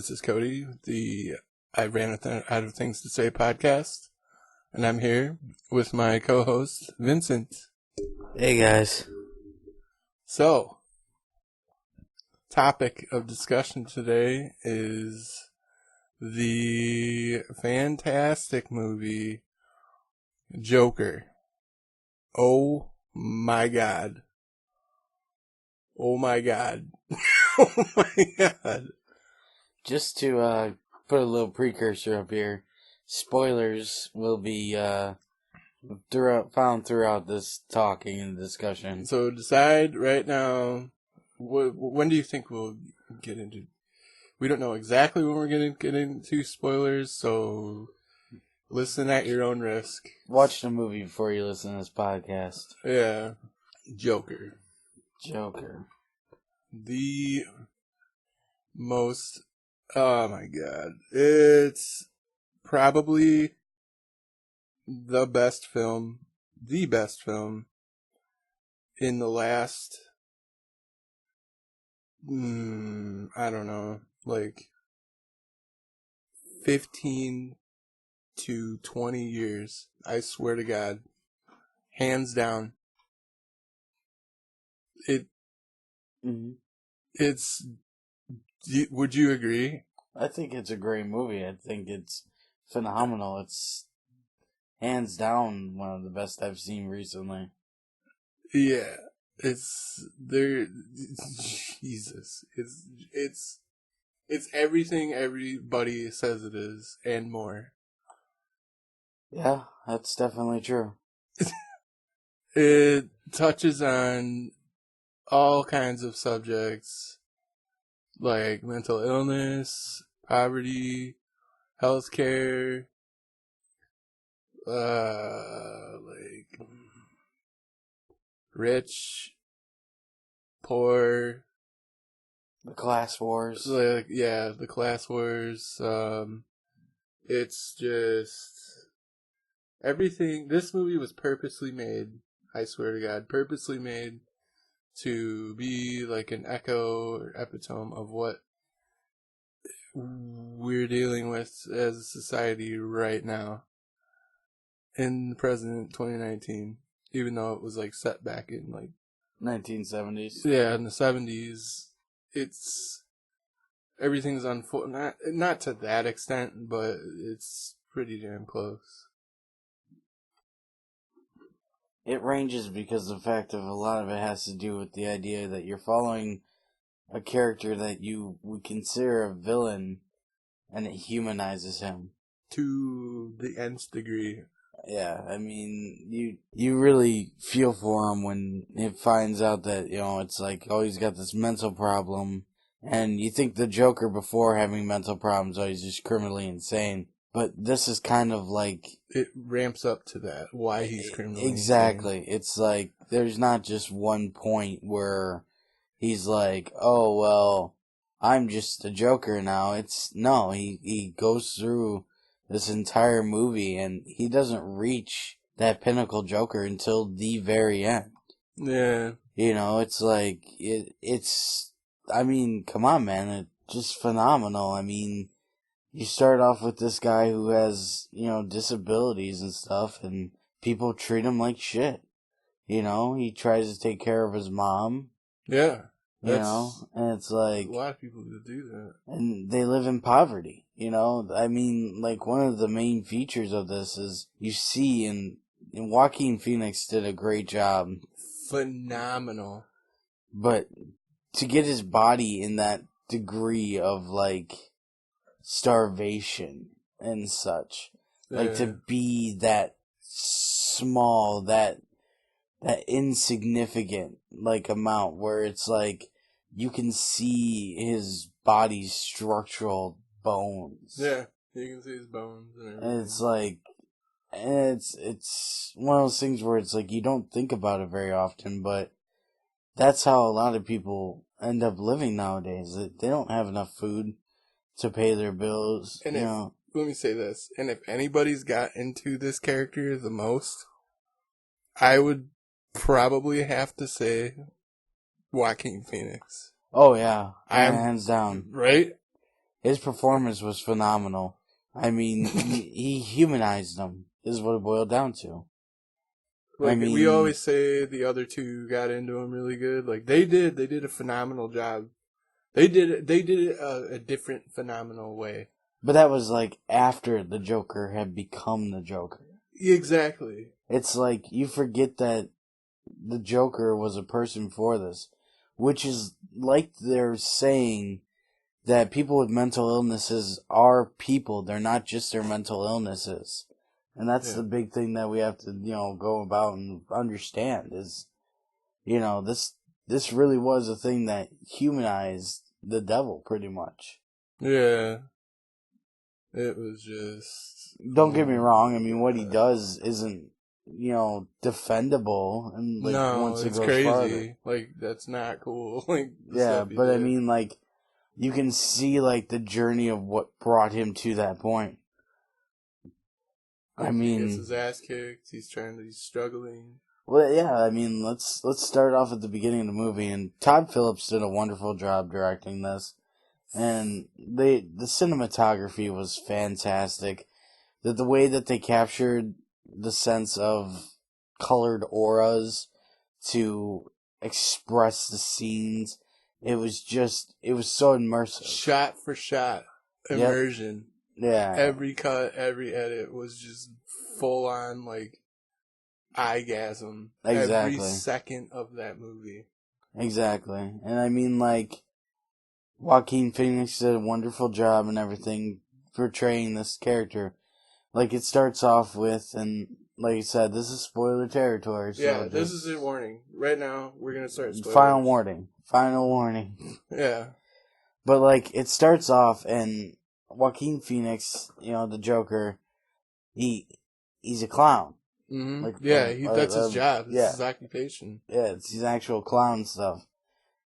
This is Cody, the I Ran Out of Things to Say podcast, and I'm here with my co-host, Vincent. Hey, guys. So, topic of discussion today is the fantastic movie Joker. Oh my God. Oh my God. Oh my God. Just to put a little precursor up here, spoilers will be found throughout this talking and discussion. So decide right now, when do you think we'll get into... We don't know exactly when we're going to get into spoilers, so listen at your own risk. Watch the movie before you listen to this podcast. Yeah. Joker. The most... Oh my God. It's probably the best film in the last, I don't know, like 15 to 20 years. I swear to God. Hands down. It's... Would you agree? I think it's a great movie. I think it's phenomenal. It's hands down one of the best I've seen recently. Yeah, it's there. Jesus, it's everything everybody says it is and more. Yeah, that's definitely true. It touches on all kinds of subjects like mental illness, poverty, healthcare, like rich, poor, the class wars. Like, yeah, the class wars. It's just everything. This movie was purposely made, I swear to God, purposely made to be like an echo or epitome of what we're dealing with as a society right now in the present 2019, even though it was like set back in like 1970s. Yeah, in the 70s. It's everything's not to that extent, but it's pretty damn close. It ranges because the fact of a lot of it has to do with the idea that you're following a character that you would consider a villain, and it humanizes him to the nth degree. Yeah, I mean, you really feel for him when it finds out that, it's like, oh, he's got this mental problem, and you think the Joker before having mental problems, oh, he's just criminally insane. But this is kind of like... It ramps up to that, why he's criminally Exactly. insane. It's like, there's not just one point where he's like, oh, well, I'm just a Joker now. No, he goes through this entire movie and he doesn't reach that pinnacle Joker until the very end. Yeah. It's like, I mean, come on, man. It's just phenomenal. I mean, you start off with this guy who has, disabilities and stuff, and people treat him like shit. He tries to take care of his mom. Yeah. And it's like... A lot of people do that. And they live in poverty, I mean, like, one of the main features of this is you see, and Joaquin Phoenix did a great job. Phenomenal. But to get his body in that degree of, like, starvation and such, like, to be that small, that insignificant, like, amount where it's like you can see his body's structural bones. Yeah, you can see his bones and everything. And it's like, it's one of those things where it's like you don't think about it very often, but that's how a lot of people end up living nowadays. They don't have enough food to pay their bills. And let me say this, and if anybody's got into this character the most, I would probably have to say Joaquin Phoenix. Oh, yeah. Hands down. Right? His performance was phenomenal. I mean, he humanized him, is what it boiled down to. Like, we always say the other two got into him really good. Like, they did a phenomenal job. They did it a different phenomenal way. But that was like after the Joker had become the Joker. Exactly. It's like you forget that the Joker was a person for this, which is like they're saying that people with mental illnesses are people. They're not just their mental illnesses. And that's the big thing that we have to, go about and understand is, this really was a thing that humanized the devil pretty much. Yeah. It was just... Don't get me wrong. I mean, what he does isn't, defendable. And once it goes crazy. farther. Like, that's not cool. Like, yeah, but I mean, like, you can see, like, the journey of what brought him to that point. I mean, he gets his ass kicked. He's struggling. Well, yeah. I mean, let's start off at the beginning of the movie. And Todd Phillips did a wonderful job directing this, and the cinematography was fantastic. The way that they captured the sense of colored auras to express the scenes, it was so immersive. Shot for shot immersion. Yep. Yeah. Every cut, every edit was just full on, like, eyegasm. Exactly. Every second of that movie. Exactly. And I mean, like, Joaquin Phoenix did a wonderful job and everything portraying this character. Like, it starts off with, and like you said, this is spoiler territory. So yeah, this is a warning. Right now, we're going to start spoilers. Final warning. Final warning. Yeah. But, like, it starts off, and Joaquin Phoenix, the Joker, he's a clown. Mm-hmm. Like, yeah, that's his job. It's his occupation. Yeah, it's his actual clown stuff.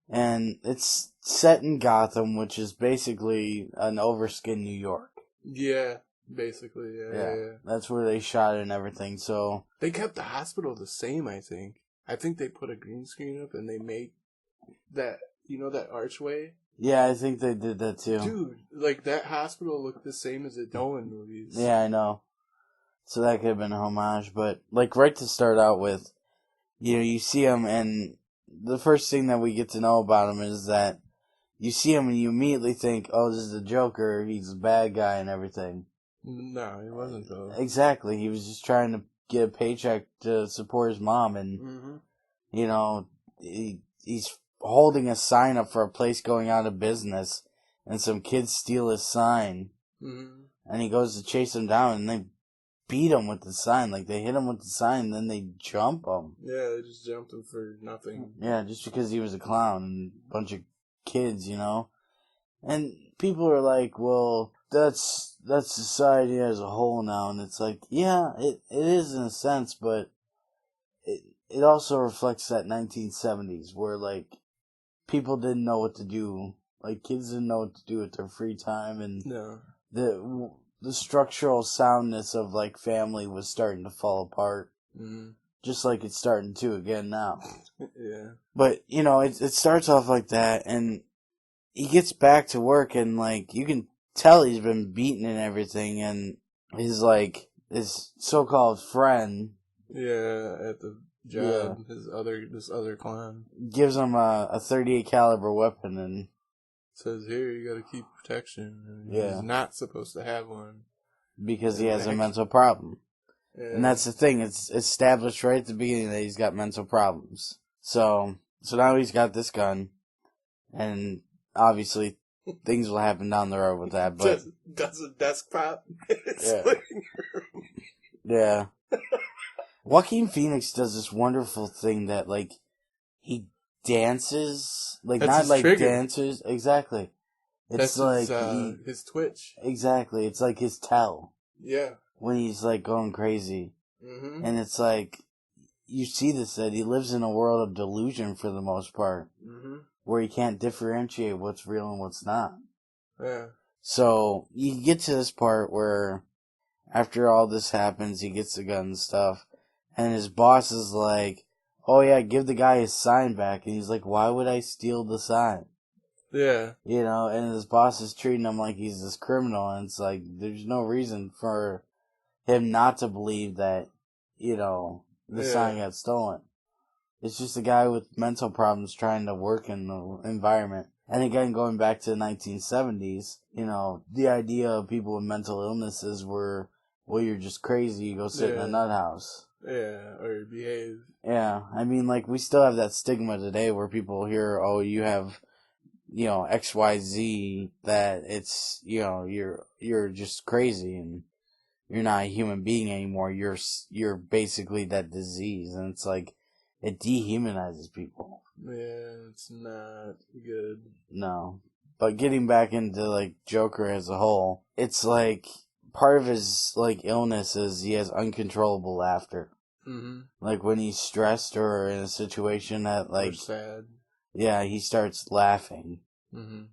And it's set in Gotham, which is basically an overskin New York. Yeah, basically, yeah. That's where they shot it and everything, so... They kept the hospital the same, I think. I think they put a green screen up and they made that, that archway? Yeah, I think they did that too. Dude, like, that hospital looked the same as the Dolan movies. Yeah, I know. So that could have been a homage, but, like, right to start out with, you see him, and the first thing that we get to know about him is that you see him and you immediately think, oh, this is the Joker, he's a bad guy and everything. No, he wasn't, though. Exactly, he was just trying to get a paycheck to support his mom, and, he's holding a sign up for a place going out of business, and some kids steal his sign, and he goes to chase them down, and they beat him with the sign. Like, they hit him with the sign, and then they jump him. Yeah, they just jumped him for nothing. Yeah, just because he was a clown and a bunch of kids, And people are like, well, that's society as a whole now, and it's like, yeah, it is in a sense, but it also reflects that 1970s where, like, people didn't know what to do. Like, kids didn't know what to do with their free time, and the structural soundness of, like, family was starting to fall apart. Just like it's starting to again now. Yeah. But, it starts off like that, and he gets back to work, and, like, you can tell he's been beaten and everything, and his so-called friend... Yeah, at the job, this other clown gives him a .38 caliber weapon and says, "Here, you gotta keep protection." And he's not supposed to have one because he has a mental problem. Yeah. And that's the thing; it's established right at the beginning that he's got mental problems. So now he's got this gun, and obviously things will happen down the road with that. But does a desk prop? Yeah. Joaquin Phoenix does this wonderful thing that, like, he dances, like, that's not like trigger. Dancers, exactly. It's that's like his twitch. Exactly, it's like his tell. Yeah. When he's, like, going crazy. And it's like, you see this, that he lives in a world of delusion for the most part. Where he can't differentiate what's real and what's not. Yeah. So, you get to this part where, after all this happens, he gets the gun and stuff. And his boss is like, oh yeah, give the guy his sign back. And he's like, why would I steal the sign? Yeah. You know, and his boss is treating him like he's this criminal, and it's like, there's no reason for him not to believe that, you know, the sign got stolen. It's just a guy with mental problems trying to work in the environment. And again, going back to the 1970s, you know, the idea of people with mental illnesses were, well, you're just crazy, you go sit in a nut house. Yeah, or behave. Yeah, I mean, like, we still have that stigma today where people hear, oh, you have, you know, XYZ, that it's, you know, you're just crazy and you're not a human being anymore. You're basically that disease, and it's like, it dehumanizes people. Yeah, it's not good. No. But getting back into, like, Joker as a whole, it's like, part of his, like, illness is he has uncontrollable laughter. Mm-hmm. Like, when he's stressed or in a situation that, like, or sad. Yeah, he starts laughing. Mm-hmm.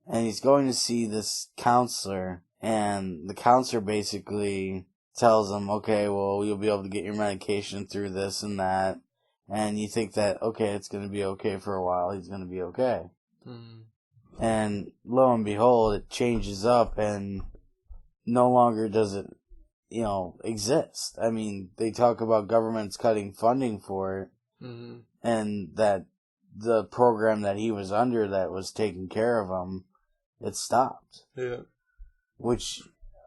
And he's going to see this counselor, and the counselor basically tells him, okay, well, you'll be able to get your medication through this and that. And you think that, okay, it's going to be okay for a while. He's going to be okay. Mm-hmm. And lo and behold, it changes up, and no longer does it, you know, exist. I mean, they talk about governments cutting funding for it, Mm-hmm. and that the program that he was under that was taking care of him, it stopped. Yeah. Which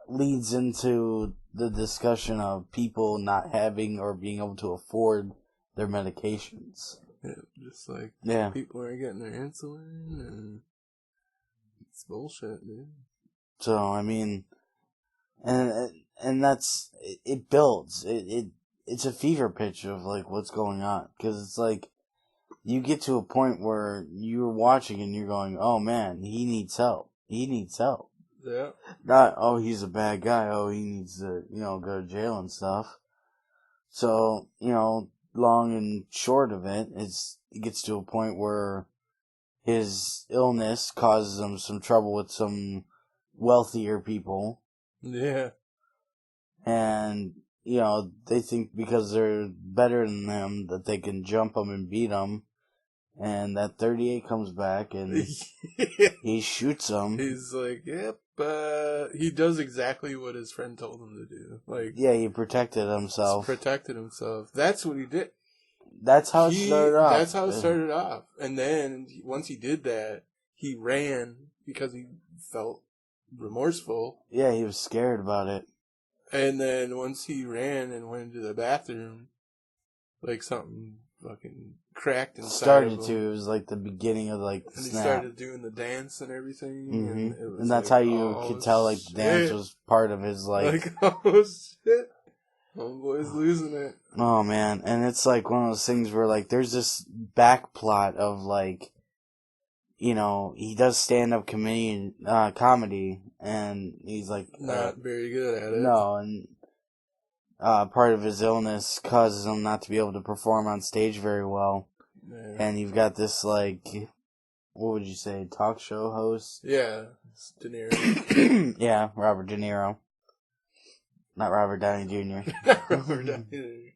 leads into the discussion of people not having or being able to afford their medications. Yeah, just like people aren't getting their insulin, and it's bullshit, dude. So, I mean, and that's, it builds. It's a fever pitch of, like, what's going on. Because it's like, you get to a point where you're watching and you're going, oh man, he needs help. He needs help. Yeah. Not, oh, he's a bad guy. Oh, he needs to, you know, go to jail and stuff. So, you know, long and short of it, it gets to a point where his illness causes him some trouble with some wealthier people. Yeah. And, you know, they think because they're better than them that they can jump them and beat them. And that 38 comes back and he shoots him. He's like, yep, he does exactly what his friend told him to do. Like, yeah, he protected himself. That's what he did. That's how it started off. That's how it started off. And then, once he did that, he ran because he felt remorseful. Yeah, he was scared about it. And then, once he ran and went into the bathroom, like, something fucking cracked inside started of him. to. It was like the beginning of, like, the and snap. he started doing the dance and everything. Mm-hmm. And that's like, how you could tell, like, the dance was part of his, like... oh, shit. Homeboy's losing it. Oh, man. And it's, like, one of those things where, like, there's this back plot of, like, you know, he does stand-up comedy, and he's, like... not very good at it. No, and... part of his illness causes him not to be able to perform on stage very well. Yeah. And you've got this, like, what would you say, talk show host? Yeah, it's De Niro. Yeah, Robert De Niro. Not Robert Downey Jr. Robert Downey Jr.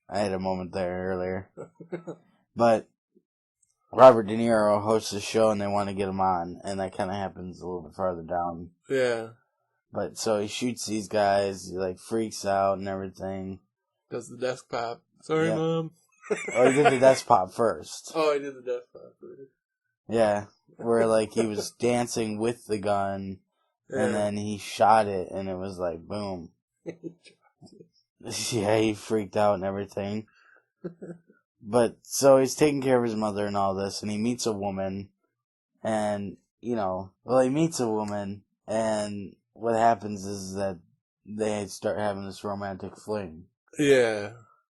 I had a moment there earlier. But Robert De Niro hosts a show and they want to get him on, and that kind of happens a little bit farther down. Yeah. But so he shoots these guys, he, like, freaks out and everything. Does the desk pop. Sorry, Mom. Oh, he did the desk pop first. Oh, he did the desk pop first. Yeah, where, like, he was dancing with the gun, and then he shot it, and it was like, boom. Yeah, he freaked out and everything. But, so he's taking care of his mother and all this, and he meets a woman, and, you know, he meets a woman, and what happens is that they start having this romantic fling. Yeah.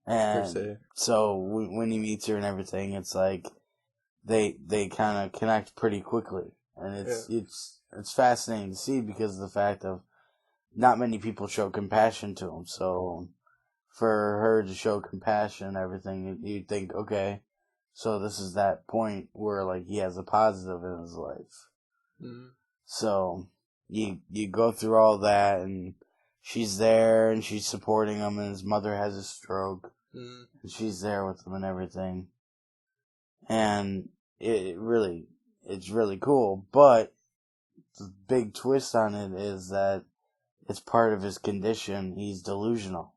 And so when he meets her and everything, it's like they kind of connect pretty quickly, and it's fascinating to see because of the fact of not many people show compassion to him. So for her to show compassion and everything, you think, okay, so this is that point where, like, he has a positive in his life. Mm-hmm. So you go through all that, and she's there and she's supporting him, and his mother has a stroke. Mm. And she's there with him and everything. And it really, it's really cool. But the big twist on it is that it's part of his condition. He's delusional.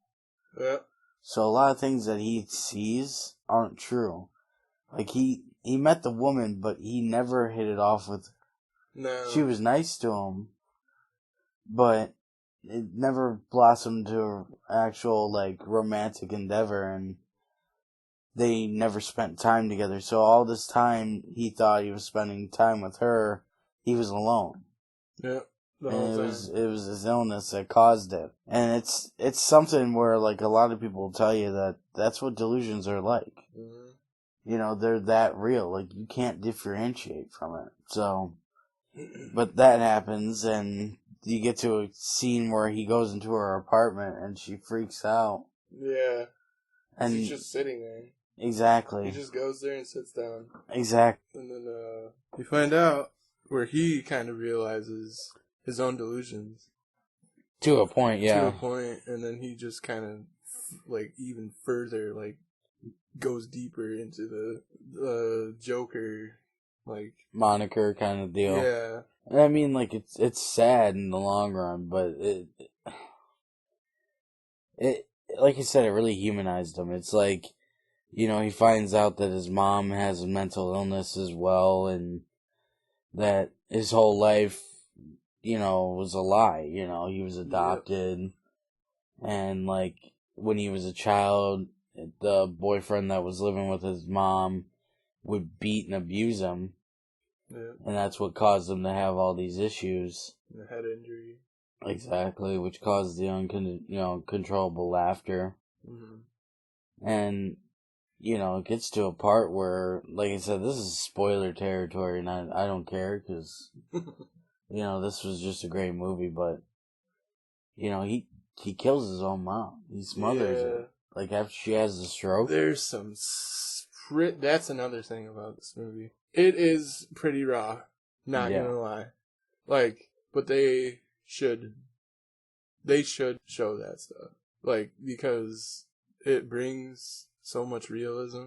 Yeah. So a lot of things that he sees aren't true. Like, he met the woman, but he never hit it off with her. No. She was nice to him, but it never blossomed to an actual, like, romantic endeavor, and they never spent time together. So all this time, he thought he was spending time with her. He was alone. Yeah. And it was his illness that caused it. And it's something where, like, a lot of people will tell you that that's what delusions are like. Mm-hmm. You know, they're that real. Like, you can't differentiate from it. So, but that happens, and you get to a scene where he goes into her apartment and she freaks out. Yeah. And he's just sitting there. Exactly. He just goes there and sits down. Exactly. And then you find out where he kind of realizes his own delusions. To a point, yeah. To a point, and then he just kind of, like, even further, like, goes deeper into the Joker, like, moniker kind of deal. Yeah. I mean, like, it's sad in the long run, but it like you said, it really humanized him. It's like, you know, he finds out that his mom has a mental illness as well, and that his whole life, you know, was a lie. You know, he was adopted, and, like, when he was a child, the boyfriend that was living with his mom would beat and abuse him. Yeah. And that's what caused him to have all these issues. The head injury. Exactly, which caused the uncontrollable laughter. Mm-hmm. And, you know, it gets to a part where, like I said, this is spoiler territory, and I don't care, because, you know, this was just a great movie, but, you know, he kills his own mom. He smothers her. Like, after she has the stroke. There's some... That's another thing about this movie. It is pretty raw. Not gonna lie. Like, but they should show that stuff. Like, because it brings so much realism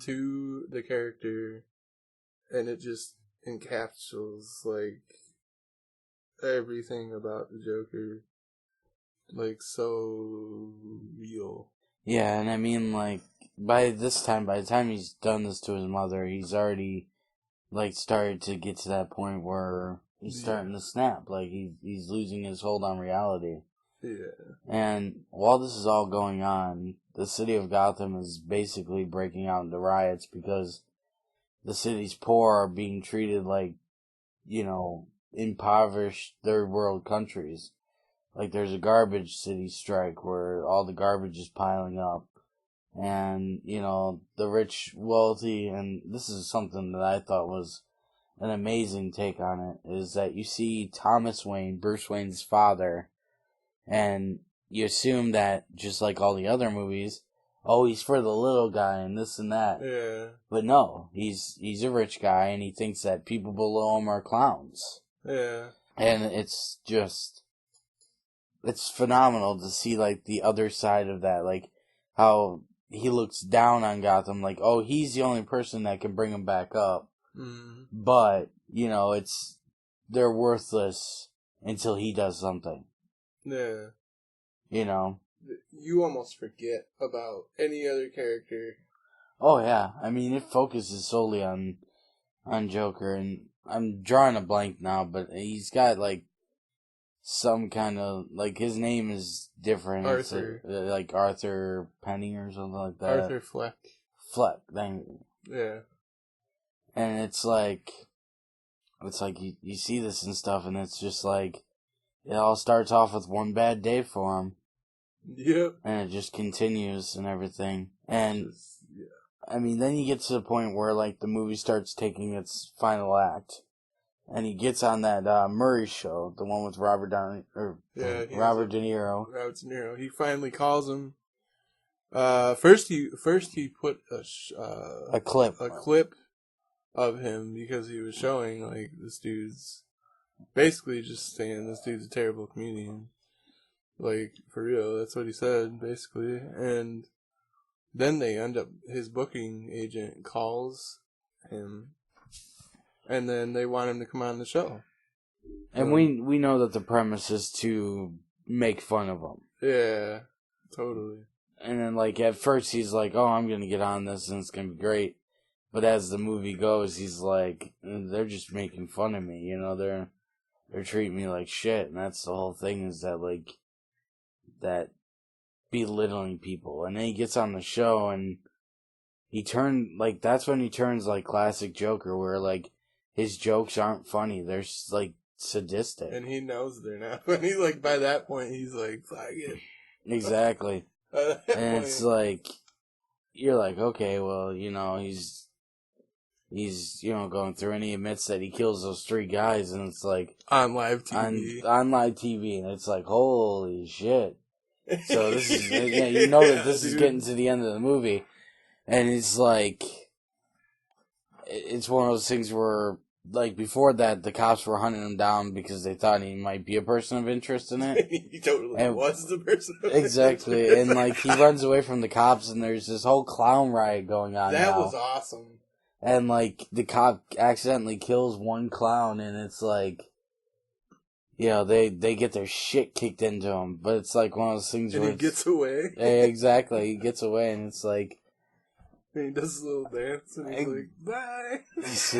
to the character, and it just encapsulates, like, everything about the Joker, like, so real. Yeah, and I mean, like, by the time he's done this to his mother, he's already, like, started to get to that point where he's starting to snap. Like, he's losing his hold on reality. Yeah. And while this is all going on, the city of Gotham is basically breaking out into riots because the city's poor are being treated like, you know, impoverished third world countries. Like, there's a garbage city strike where all the garbage is piling up. And, you know, the rich, wealthy, and this is something that I thought was an amazing take on it, is that you see Thomas Wayne, Bruce Wayne's father, and you assume that, just like all the other movies, oh, he's for the little guy and this and that. Yeah. But no, he's a rich guy, and he thinks that people below him are clowns. Yeah. And it's phenomenal to see, like, the other side of that, like, how he looks down on Gotham, like, oh, he's the only person that can bring him back up. Mm. But, you know, they're worthless until he does something. Yeah. You know? You almost forget about any other character. Oh, yeah. I mean, it focuses solely on Joker, and I'm drawing a blank now, but he's got, like, some kind of, like, his name is different. Arthur. It's like Arthur Penny or something like that. Arthur Fleck. Fleck, thank you. Yeah. And it's like you see this and stuff, and it's just like, it all starts off with one bad day for him. Yep. And it just continues and everything. And, I mean, then you get to the point where, like, the movie starts taking its final act. And he gets on that Murray show, the one with Robert De Niro. Robert De Niro. He finally calls him. First he put a clip of him because he was showing, like, this dude's basically just saying this dude's a terrible comedian. Like, for real, that's what he said, basically. And then they end up, his booking agent calls him And then they want him to come on the show. And we know that the premise is to make fun of him. Yeah, totally. And then, like, at first he's like, oh, I'm going to get on this and it's going to be great. But as the movie goes, he's like, they're just making fun of me, you know, they're treating me like shit. And that's the whole thing, is that, like, that belittling people. And then he gets on the show and that's when he turns, like, classic Joker, where, like, his jokes aren't funny. They're, like, sadistic. And he knows they're not funny. Like, by that point, he's like, fuck it. Exactly. And it's like, you're like, okay, well, you know, he's, you know, going through, and he admits that he kills those 3 guys, and it's like, on live TV. On live TV, and it's like, holy shit. So this is, yeah, you know that this is getting to the end of the movie, and it's like, it's one of those things where, like, before that, the cops were hunting him down because they thought he might be a person of interest in it. He totally was the person of exactly, interest. and, like, he runs away from the cops, and there's this whole clown riot going on That now. was awesome. And, like, the cop accidentally kills one clown, and it's like, you know, they get their shit kicked into him. But it's like one of those things and where he gets away. Yeah, exactly. He gets away, and it's like, and he does his little dance, and he's like, bye.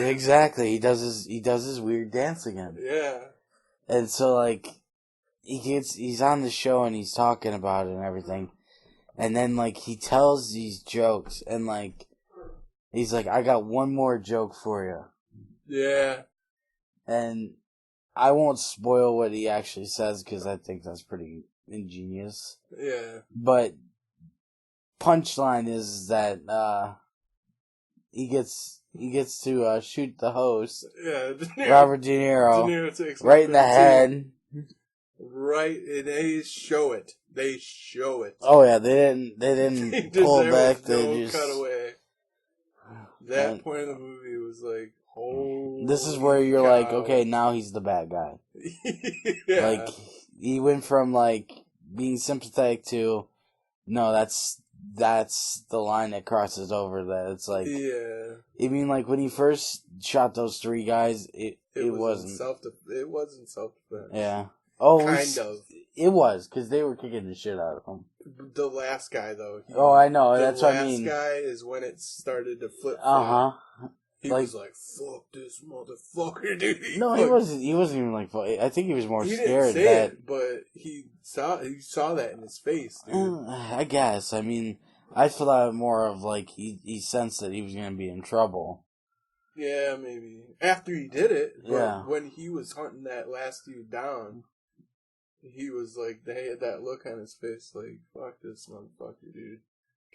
Exactly. He does his weird dance again. Yeah. And so, like, he's on the show, and he's talking about it and everything. And then, like, he tells these jokes, and, like, he's like, I got one more joke for you. Yeah. And I won't spoil what he actually says, because I think that's pretty ingenious. Yeah. But punchline is that he gets to shoot the host. Yeah. Robert De Niro. De Niro takes right in the head. Right, and they show it. They show it. Oh yeah, they didn't pull back. They just cut away. That point of the movie was like, holy this is where you're cow. like, okay, now he's the bad guy. Yeah. Like, he went from, like, being sympathetic to, no, that's the line that crosses over that. It's like, yeah. I mean, like, when he first shot those 3 guys, it wasn't it wasn't self-defense. Yeah. Oh, kind of. It was, because they were kicking the shit out of him. The last guy, though. I know. That's what I mean. The last guy is when it started to flip. He was like, "Fuck this motherfucker, dude." No, he wasn't. He wasn't even like. I think he was more scared. Didn't say it, but he saw that in his face, dude. I guess. I mean, I thought more of like he sensed that he was going to be in trouble. Yeah, maybe after he did it. But yeah. When he was hunting that last dude down, he was like, they had that look on his face, like, "Fuck this motherfucker, dude."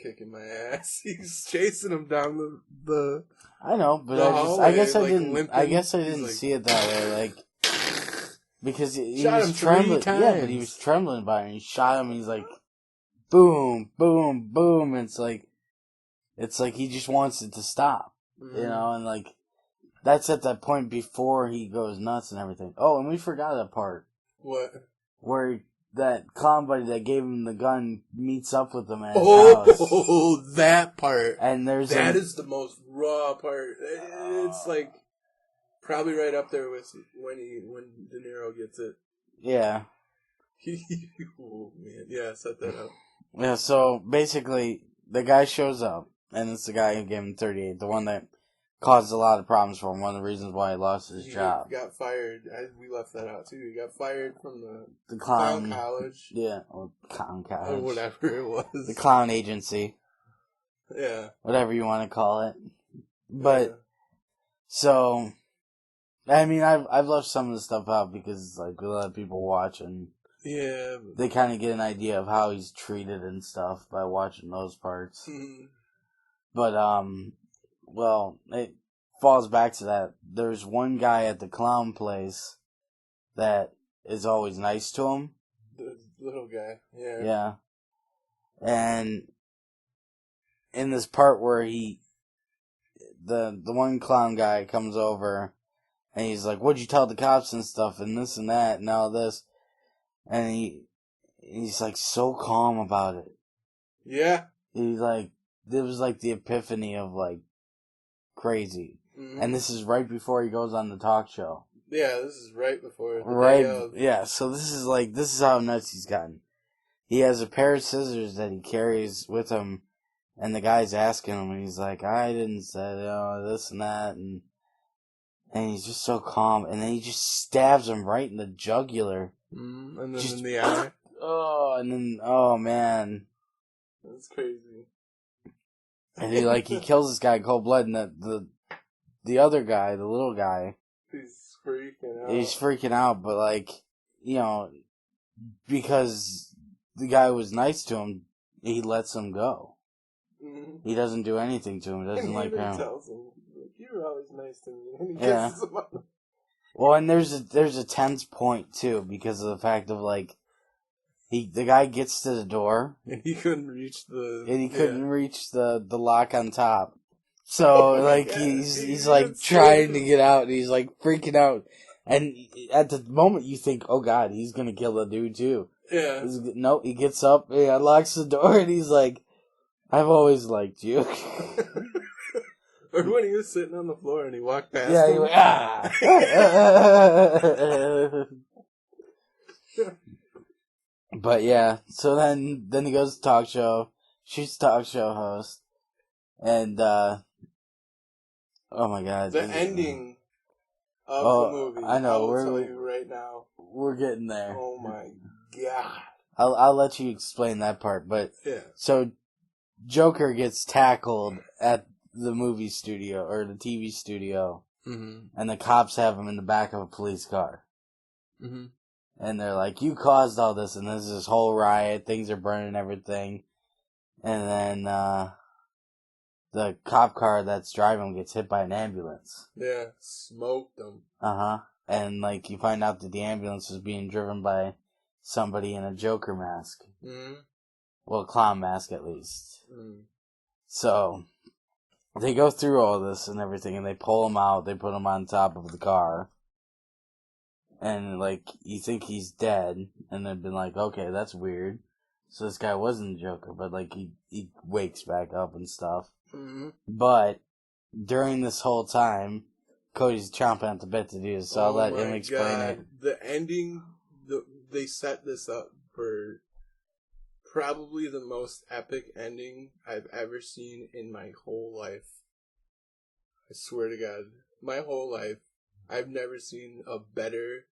Kicking my ass. He's chasing him down the I know, but I guess I didn't see it that way, like, because he was trembling. Yeah, but he was trembling by it. He shot him, and he's like, boom, boom, boom. And it's like he just wants it to stop, you know, and like that's at that point before he goes nuts and everything. Oh, and we forgot that part. What? Where that clown buddy that gave him the gun meets up with him at his house. Oh, that part. And that is the most raw part. It's like probably right up there with when De Niro gets it. Yeah. Oh man, yeah, set that up. Yeah, so basically the guy shows up, and it's the guy who gave him 38, the one that caused a lot of problems for him. One of the reasons why he lost his job. He got fired. We left that out too. He got fired from the clown college. Yeah, or clown college. Or whatever it was. The clown agency. Yeah. Whatever you want to call it. But, so, I mean, I've left some of the stuff out because, like, a lot of people watch and yeah, they kind of get an idea of how he's treated and stuff by watching those parts. Mm-hmm. But, well, it falls back to that. There's one guy at the clown place that is always nice to him. The little guy, yeah. Yeah. And in this part where the one clown guy comes over and he's like, "What'd you tell the cops and stuff and this and that and all this?" And he's like so calm about it. Yeah. He's like, it was like the epiphany of like crazy. And this is right before he goes on the talk show. Yeah, this is right before the Right, day of. yeah, so this is how nuts he's gotten. He has a pair of scissors that he carries with him, and the guy's asking him, and he's like, I didn't say, this and that, and he's just so calm, and then he just stabs him right in the jugular. And then Just, in the eye. and then, oh man. That's crazy. And he kills this guy in cold blood, and the other guy, the little guy, he's freaking out. He's freaking out, but because the guy was nice to him, he lets him go. Mm-hmm. He doesn't do anything to him. He doesn't like him. Tells him, "You were always nice to me." And he kisses him up. Well, and there's a tense point too because of the fact of the guy gets to the door and he couldn't reach the lock on top. So he's trying to get out, and he's freaking out. And at the moment you think, oh god, he's gonna kill the dude too. Yeah. No, he gets up, he unlocks the door, and he's like, I've always liked you. Or when he was sitting on the floor and he walked past him. Yeah, he went, ah! But yeah, so then he goes to talk show, shoots talk show host, and oh my god. The ending of the movie. I know, I'll tell you right now. We're getting there. Oh my god. I'll let you explain that part, but yeah. So Joker gets tackled at the movie studio or the TV studio, and the cops have him in the back of a police car. And they're like, you caused all this, and there's this whole riot, things are burning and everything. And then the cop car that's driving gets hit by an ambulance. Yeah, smoked them. And you find out that the ambulance was being driven by somebody in a Joker mask. Well, clown mask at least. So they go through all this and everything, and they pull him out. They put him on top of the car, and you think he's dead, and they've been like, okay, that's weird. So this guy wasn't the Joker, but he wakes back up and stuff. But during this whole time, Cody's chomping at the bit to do this, so I'll let him explain it. The ending, they set this up for probably the most epic ending I've ever seen in my whole life. I swear to God. My whole life, I've never seen a better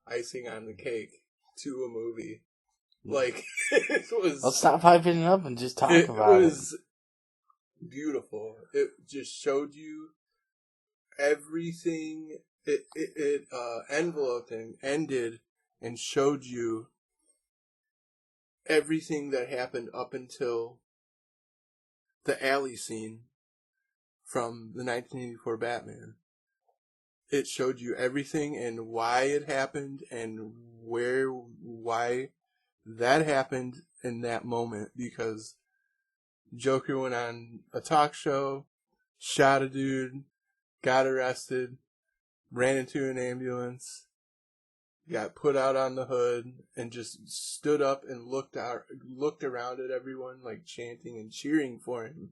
icing on the cake to a movie. It was... Well, stop hyping it up and just talk about it. It was beautiful. It just showed you everything. It enveloped and ended and showed you everything that happened up until the alley scene from the 1984 Batman. It showed you everything and why it happened and why that happened in that moment, because Joker went on a talk show, shot a dude, got arrested, ran into an ambulance, got put out on the hood, and just stood up and looked around at everyone, chanting and cheering for him,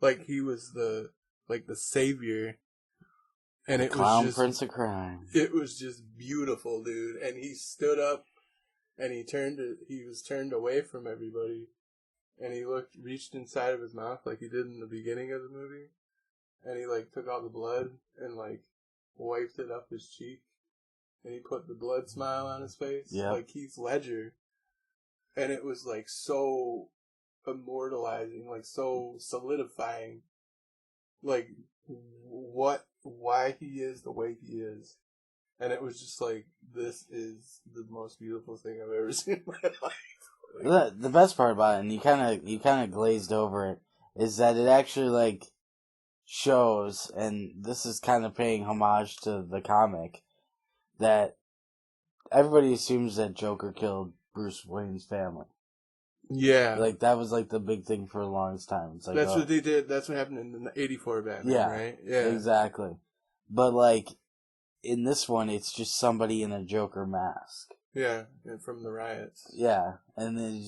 like he was the savior. And it Clown was just Prince of Crime. It was just beautiful, dude. And he stood up, and he was turned away from everybody, and he reached inside of his mouth like he did in the beginning of the movie, and he took all the blood and wiped it up his cheek. And he put the blood smile on his face, like Heath Ledger. And it was so immortalizing, so solidifying, why he is the way he is. And it was just this is the most beautiful thing I've ever seen in my life. The best part about it, and you kind of glazed over it, is that it actually shows, and this is kind of paying homage to the comic, that everybody assumes that Joker killed Bruce Wayne's family. Yeah. That was the big thing for the longest time. It's that's what they did. That's what happened in the 84 Batman, right? Yeah. Exactly. But in this one, it's just somebody in a Joker mask. Yeah, and from the riots. Yeah, and then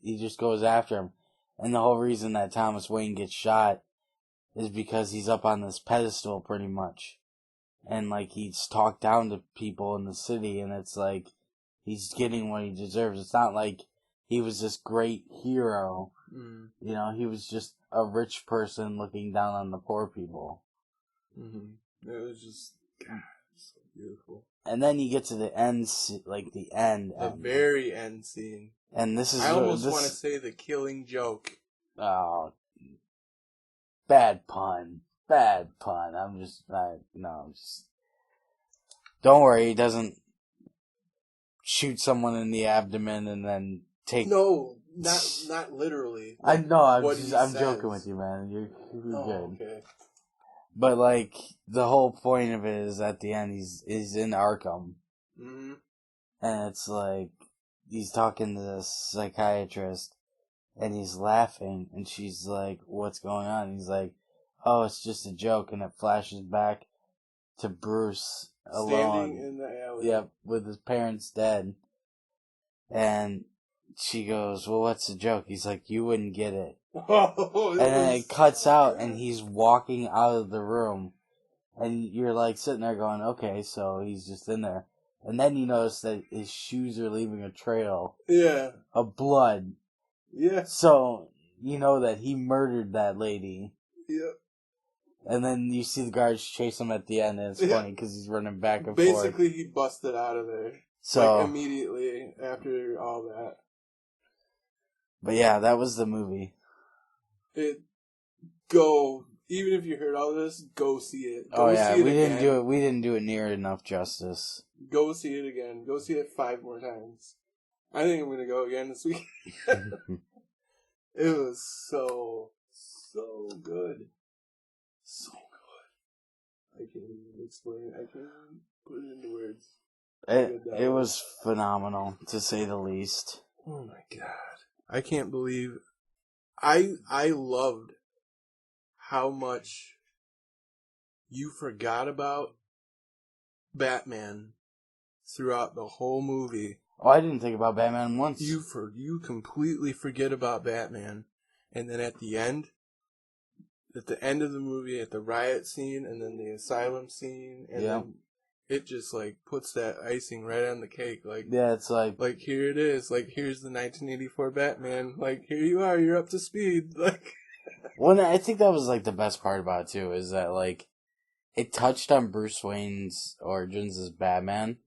he just goes after him. And the whole reason that Thomas Wayne gets shot is because he's up on this pedestal pretty much. And, like, he's talked down to people in the city, and it's like, he's getting what he deserves. It's not like he was this great hero. Mm. You know, he was just a rich person looking down on the poor people. Mm-hmm. It was just, God, so beautiful. And then you get to the end, the end. The very end scene. And this is... I almost want to say the killing joke. Oh. Bad pun. Don't worry, he doesn't shoot someone in the abdomen and then take... No, not literally. I know, I'm says. Joking with you, man. You're good. Okay. But, like, the whole point of it is at the end, he's in Arkham. Mm-hmm. And it's like, he's talking to this psychiatrist, and he's laughing, and she's like, what's going on? And he's like, oh, it's just a joke, and it flashes back to Bruce alone. Standing in the alley. Yep, with his parents dead. And she goes, well, what's the joke? He's like, you wouldn't get it. And then it cuts out, and he's walking out of the room. And you're like sitting there going, okay, so he's just in there. And then you notice that his shoes are leaving a trail. Yeah. Of blood. Yeah. So, you know that he murdered that lady. Yep. And then you see the guards chase him at the end, and it's funny because he's running back and forth. Basically, he busted out of there. So, like, immediately after all that. But yeah, that was the movie. Even if you heard all this, go see it. We didn't do it near enough justice. Go see it again. Go see it 5 more times. I think I'm gonna go again this week. It was so good. So good. I can't even explain it. I can't even put it into words. It was phenomenal, to say the least. Oh my god. I can't believe I loved how much you forgot about Batman throughout the whole movie. Oh, I didn't think about Batman once. You completely forget about Batman, and then at the end of the movie, at the riot scene, and then the asylum scene, and then it just like puts that icing right on the cake. Like, yeah, it's like here it is. Like, here's the 1984 Batman. Like, here you are. You're up to speed. Like, well, I think that was like the best part about it too, is that like it touched on Bruce Wayne's origins as Batman,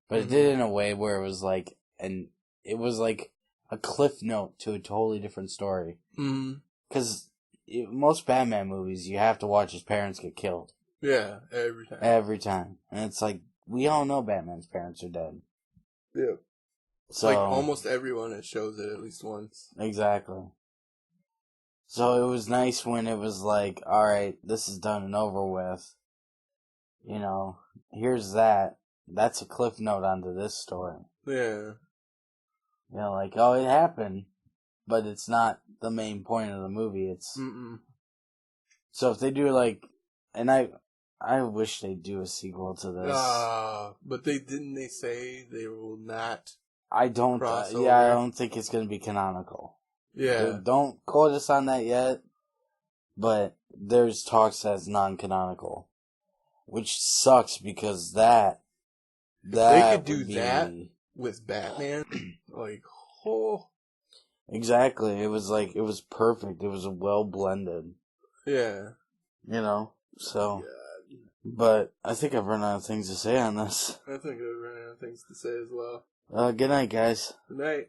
but it did it in a way where it was like a cliff note to a totally different story. Because most Batman movies, you have to watch his parents get killed. Yeah, every time. Every time. And it's like, we all know Batman's parents are dead. Yeah. So, like almost everyone, it shows it at least once. Exactly. So it was nice when it was like, alright, this is done and over with. You know, here's that. That's a cliff note onto this story. Yeah. You know, like, oh, it happened, but it's not the main point of the movie. It's So if they do like, and I wish they'd do a sequel to this. But they say they will not. I don't. I don't think it's going to be canonical. Yeah. Don't quote us on that yet, but there's talks that it's non-canonical, which sucks because that they could do that with Batman, like, oh. Exactly. It was perfect. It was well blended. Yeah. You know, so. God. But I think I've run out of things to say on this. I think I've run out of things to say as well. Good night, guys. Good night.